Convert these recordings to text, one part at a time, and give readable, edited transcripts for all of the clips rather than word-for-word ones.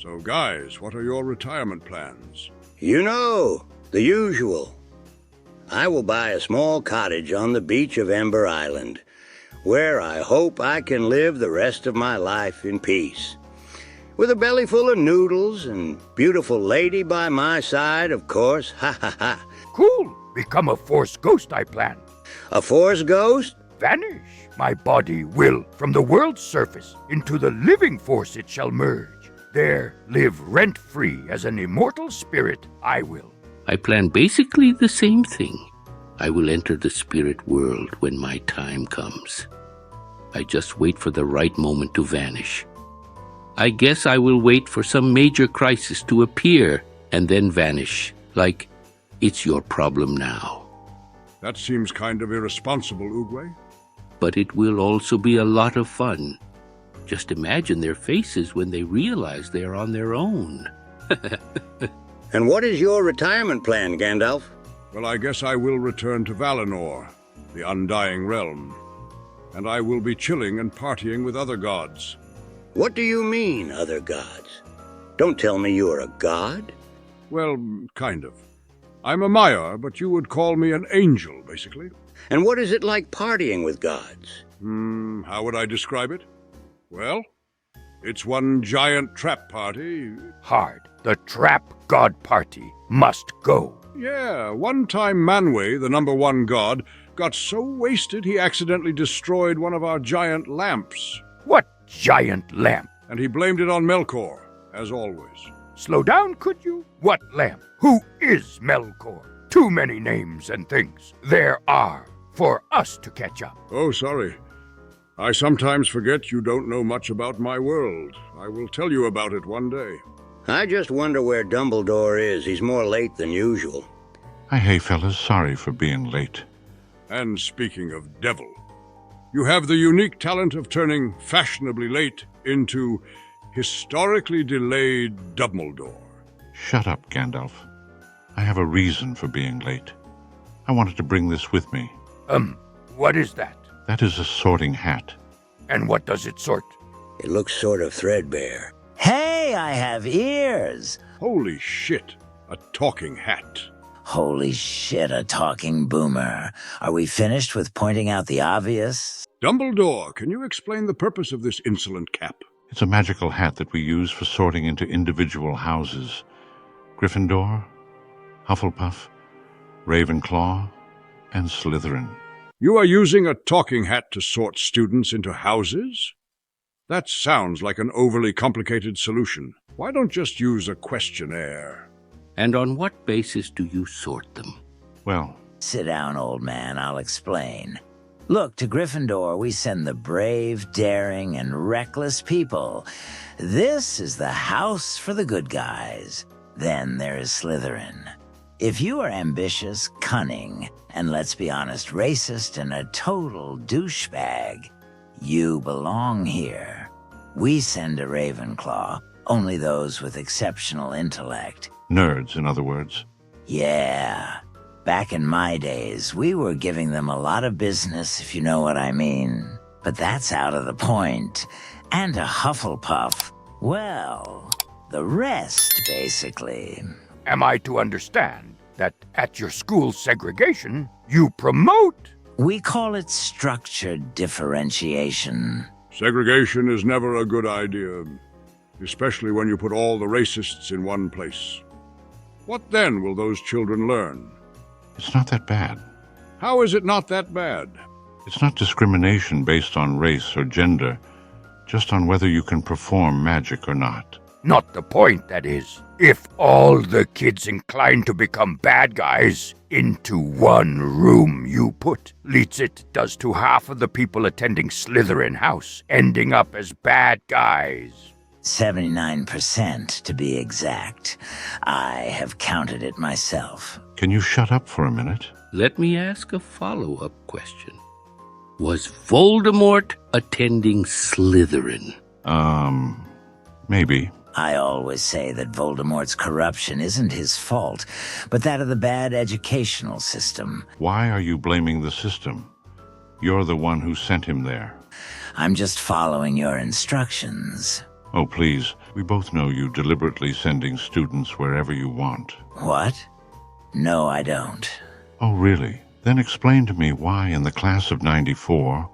So guys, what are your retirement plans? You know, the usual. I will buy a small cottage on the beach of Ember Island, where I hope I can live the rest of my life in peace. With a belly full of noodles and beautiful lady by my side, of course. Ha ha ha. Cool. Become a Force ghost, I plan. A Force ghost? Vanish. My body will, from the world's surface, into the living Force it shall merge. There, live rent-free as an immortal spirit, I will. I plan basically the same thing. I will enter the spirit world when my time comes. I just wait for the right moment to vanish. I guess I will wait for some major crisis to appear and then vanish, like it's your problem now. That seems kind of irresponsible, Oogway. But it will also be a lot of fun. Just imagine their faces when they realize they are on their own. And what is your retirement plan, Gandalf? Well, I guess I will return to Valinor, the Undying Realm. And I will be chilling and partying with other gods. What do you mean, other gods? Don't tell me you are a god. Well, kind of. I'm a Maiar, but you would call me an angel, basically. And what is it like partying with gods? How would I describe it? Well, it's one giant trap party. Hard. The Trap God Party must go. Yeah, one time Manwë, the #1 god, got so wasted he accidentally destroyed one of our giant lamps. What giant lamp? And he blamed it on Melkor, as always. Slow down, could you? What lamp? Who is Melkor? Too many names and things there are for us to catch up. Oh, sorry. I sometimes forget you don't know much about my world. I will tell you about it one day. I just wonder where Dumbledore is. He's more late than usual. Hey, fellas, sorry for being late. And speaking of devil, you have the unique talent of turning fashionably late into historically delayed Dumbledore. Shut up, Gandalf. I have a reason for being late. I wanted to bring this with me. What is that? That is a sorting hat. And what does it sort? It looks sort of threadbare. Hey, I have ears! Holy shit, a talking hat. Holy shit, a talking boomer. Are we finished with pointing out the obvious? Dumbledore, can you explain the purpose of this insolent cap? It's a magical hat that we use for sorting into individual houses. Gryffindor, Hufflepuff, Ravenclaw, and Slytherin. You are using a talking hat to sort students into houses? That sounds like an overly complicated solution. Why don't just use a questionnaire? And on what basis do you sort them? Well, Sit down, old man, I'll explain. Look, to Gryffindor, we send the brave, daring, and reckless people. This is the house for the good guys. Then there is Slytherin. If you are ambitious, cunning, and let's be honest, racist and a total douchebag, you belong here. We send a Ravenclaw, only those with exceptional intellect. nerds, in other words. Yeah. Back in my days, we were giving them a lot of business, if you know what I mean. But that's out of the point. And a Hufflepuff, well, the rest, basically. Am I to understand that at your school segregation, you promote? We call it structured differentiation. Segregation is never a good idea, especially when you put all the racists in one place. What then will those children learn? It's not that bad. How is it not that bad? It's not discrimination based on race or gender, just on whether you can perform magic or not. Not the point, that is. If all the kids inclined to become bad guys into one room you put, Leetsit does to half of the people attending Slytherin House, ending up as bad guys. 79% to be exact. I have counted it myself. Can you shut up for a minute? Let me ask a follow-up question. Was Voldemort attending Slytherin? Maybe. I always say that Voldemort's corruption isn't his fault, but that of the bad educational system. Why are you blaming the system? You're the one who sent him there. I'm just following your instructions. Oh, please. We both know you deliberately sending students wherever you want. What? No, I don't. Oh, really? Then explain to me why in the class of '94,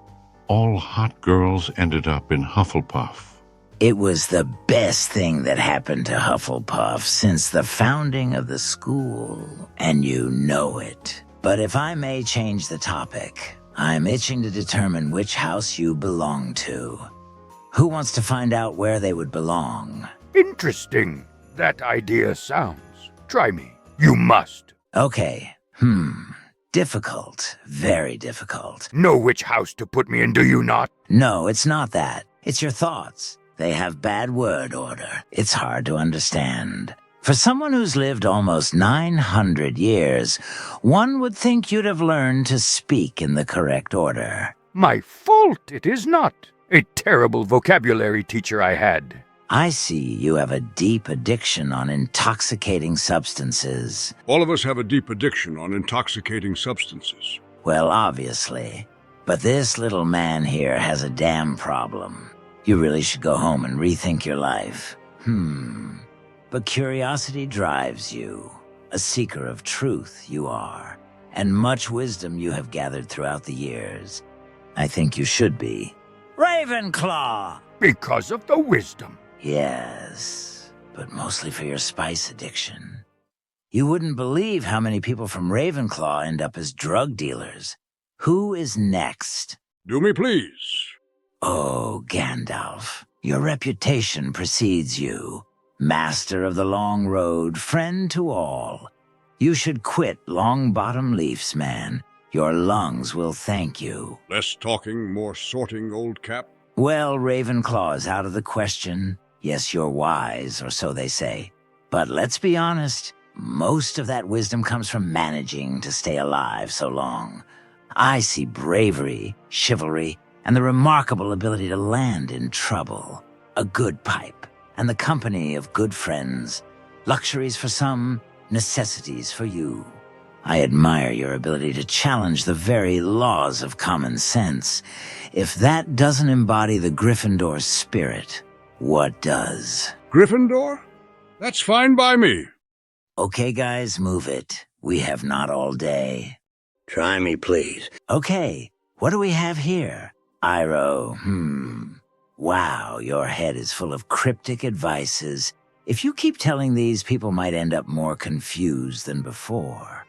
all hot girls ended up in Hufflepuff. It was the best thing that happened to Hufflepuff since the founding of the school, and you know it. But if I may change the topic, I'm itching to determine which house you belong to. Who wants to find out where they would belong? Interesting. That idea sounds. Try me. You must. Okay. Difficult. Very difficult. Know which house to put me in, do you not? No, it's not that. It's your thoughts. They have bad word order. It's hard to understand. For someone who's lived almost 900 years, one would think you'd have learned to speak in the correct order. My fault it is not. A terrible vocabulary teacher I had. I see you have a deep addiction on intoxicating substances. All of us have a deep addiction on intoxicating substances. Well, obviously. But this little man here has a damn problem. You really should go home and rethink your life. But curiosity drives you. A seeker of truth you are. And much wisdom you have gathered throughout the years. I think you should be. Ravenclaw! Because of the wisdom. Yes, but mostly for your spice addiction. You wouldn't believe how many people from Ravenclaw end up as drug dealers. Who is next? Do me please. Oh, Gandalf, your reputation precedes you. Master of the Long Road, friend to all. You should quit Longbottom Leafs, man. Your lungs will thank you. Less talking, more sorting, old cap. Well, Ravenclaw is out of the question. Yes, you're wise, or so they say. But let's be honest, most of that wisdom comes from managing to stay alive so long. I see bravery, chivalry, and the remarkable ability to land in trouble. A good pipe, and the company of good friends. Luxuries for some, necessities for you. I admire your ability to challenge the very laws of common sense. If that doesn't embody the Gryffindor spirit, what does? Gryffindor? That's fine by me. Okay, guys, move it. We have not all day. Try me, please. Okay, what do we have here? Iroh, Wow, your head is full of cryptic advices. If you keep telling these, people might end up more confused than before.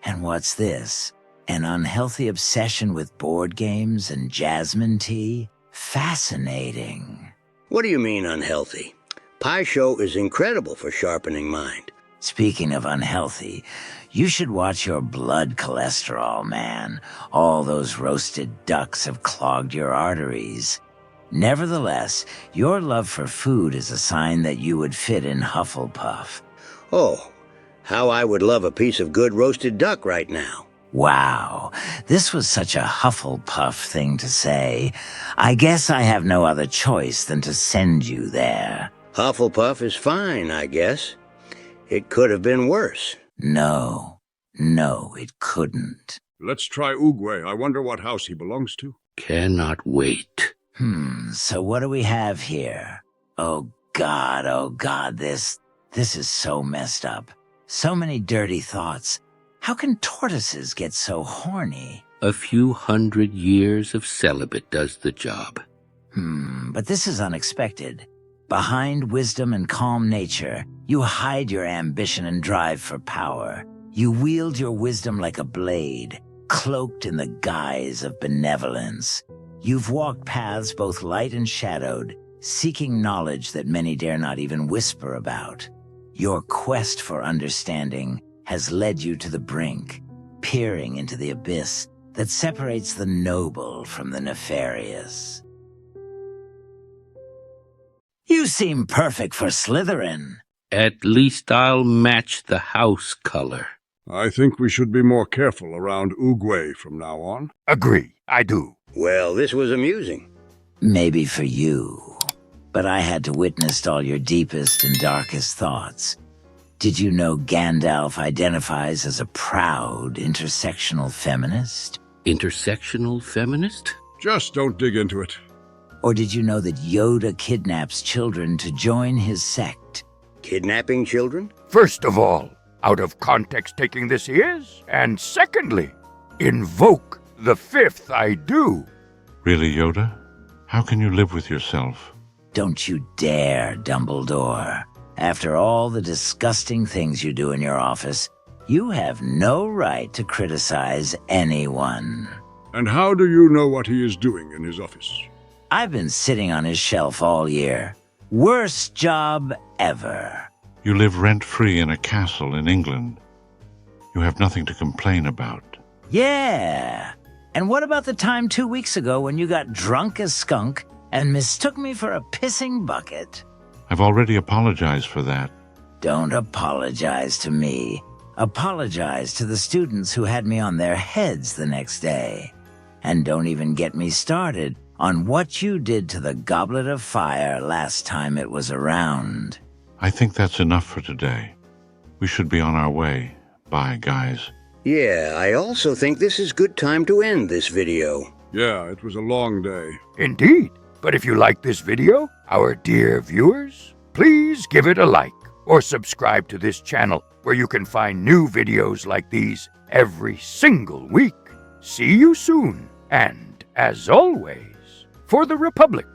And what's this? An unhealthy obsession with board games and jasmine tea? Fascinating. What do you mean unhealthy? Pie Show is incredible for sharpening mind. Speaking of unhealthy, you should watch your blood cholesterol, man. All those roasted ducks have clogged your arteries. Nevertheless, your love for food is a sign that you would fit in Hufflepuff. Oh, how I would love a piece of good roasted duck right now. Wow, this was such a Hufflepuff thing to say. I guess I have no other choice than to send you there. Hufflepuff is fine, I guess. It could have been worse. No, it couldn't. Let's try Oogway. I wonder what house he belongs to. Cannot wait. So what do we have here? Oh God, this is so messed up. So many dirty thoughts. How can tortoises get so horny? A few 100 years of celibate does the job. But this is unexpected. Behind wisdom and calm nature, you hide your ambition and drive for power. You wield your wisdom like a blade, cloaked in the guise of benevolence. You've walked paths both light and shadowed, seeking knowledge that many dare not even whisper about. Your quest for understanding has led you to the brink, peering into the abyss that separates the noble from the nefarious. You seem perfect for Slytherin. At least I'll match the house color. I think we should be more careful around Oogway from now on. Agree, I do. Well, this was amusing. Maybe for you, but I had to witness all your deepest and darkest thoughts. Did you know Gandalf identifies as a proud intersectional feminist? Intersectional feminist? Just don't dig into it. Or did you know that Yoda kidnaps children to join his sect? Kidnapping children? First of all, out of context taking this is, and secondly, invoke the fifth I do. Really, Yoda? How can you live with yourself? Don't you dare, Dumbledore. After all the disgusting things you do in your office, you have no right to criticize anyone. And how do you know what he is doing in his office? I've been sitting on his shelf all year. Worst job ever. You live rent-free in a castle in England. You have nothing to complain about. Yeah. And what about the time 2 weeks ago when you got drunk as skunk and mistook me for a pissing bucket? I've already apologized for that. Don't apologize to me. Apologize to the students who had me on their heads the next day. And don't even get me started on what you did to the Goblet of Fire last time it was around. I think that's enough for today. We should be on our way. Bye, guys. Yeah, I also think this is good time to end this video. Yeah, it was a long day. Indeed. But if you like this video, our dear viewers, please give it a like or subscribe to this channel where you can find new videos like these every single week. See you soon. And as always, for the Republic